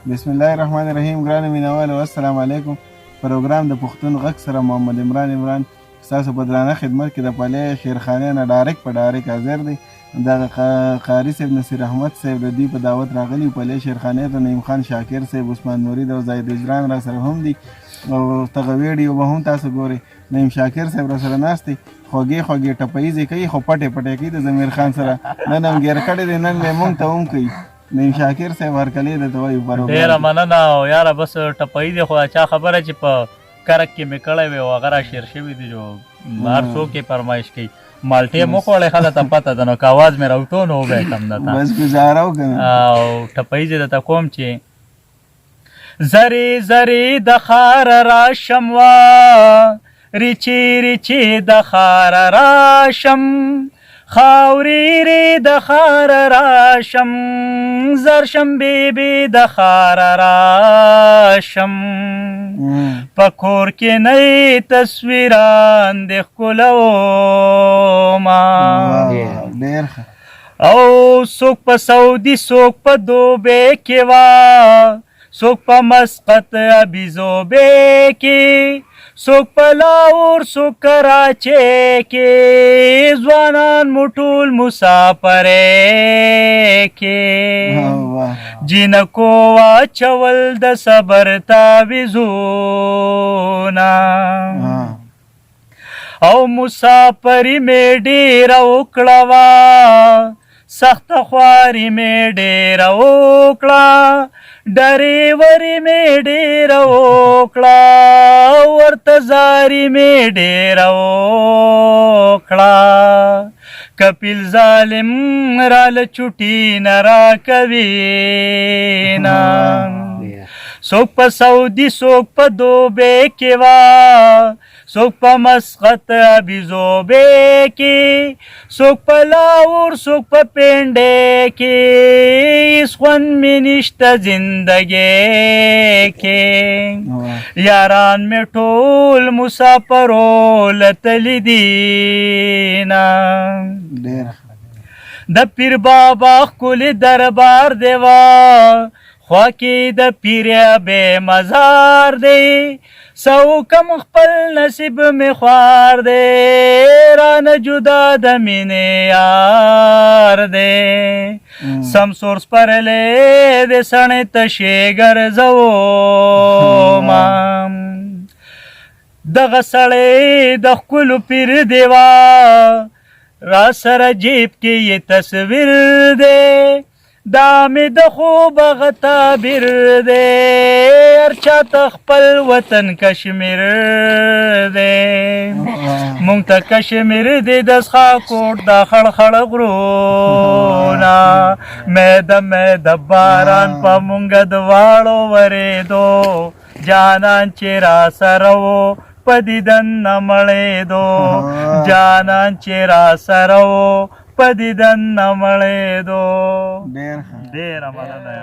بسم الله الرحمن الرحیم. ګرانو مینوالو السلام علیکم. پروګرام د پښتون غږ سره محمد عمران ستاسو په درانه خدمت کې د پلې شیرخانې نه ډایرک حاضر دی. دغه قاري صاحب نصیر احمد صاحب د دوی په دعوت راغلي پلې شیرخانې ته. نعیم خان شاکر صاحب، عثمان مرید او زاید اجران را سره هم دي او دغه ویډیو به هم تاسو ګورئ. نعیم شاکر صاحب را سره ناست دی، خوږې ټپیزې کوي خو پټې کوي د ضمیر خان سره. نن هم ګیر کړی دی، نن به موږ ته هم کوي. نعیم شاکر صاحب هرکلی درته وایو. ډېره مننه. او یاره بس ټپۍ دی، خو چا خبره چې په کرک کې مې کړی وی او هغه را شیر شوي دي، جو هر څوک یې فرمایش کوي. مالټې مو خوړی ښه درته پته ده، نو که اواز مې راوټو نو وبیکم درته بس ګزاره وکړه. او ټپۍ زه درته کوم چې زری زری د ښاره راشم وا، ریچې د ښاره راشم، خاورې د ښاره راشم، زرشم بیبي د ښاره راشم، په کور کې نه تصویران د ښکلومه، او څوک په سعودي څوک په دوبۍ کې وه، څوک په مسقط ابیزوبۍ کې، څوک په لاهور څوک کراچۍ کې، ځوانان مو ټول مسافرۍ کې، جینکو واچول د صبر تعویذونه، او مسافري مې ډېره وکړه وه، سخته خواري مې ډېره وکړه، ډریوري مې ډېره وکړه، ورته زاري مې ډېره وکړه، کپیل ظالم راله چوټي نه راکوینه، څوک په سعودي څوک په دوبۍ کې وه، څوک په مسقط ابیزوبۍ کې، څوک په لاهور څوک په پنډۍ کې، هېڅ خوند مې نشته زندګۍ کې، یاران مې ټول مسافرو لتلي دینه، د پیر بابا ښکلي دربار دی وه، خوا کې د پیریا بې مزار دی، سوکم خپل نصیب مې خوار دی، رانه جدا د مینې یار دی، سمسور سپرلی د سڼې تشې ګرځومه، دغه سړی د ښکلو پیر دی وه، را سره جیب کې یې تصویر دی، دا مې د خوب هغه تعبیر دی، هر چاته خپل وطن کشمیر دی، مونږ ته کشمیر دی د څښاکوټ دا خړ غرونه، میده باران په مونږ دواړو ورېدو، جانان چې را سره و په دیدن نه مړېدو، جانان چې را سره و په دیدن نه مړېدو. ډېره مننه.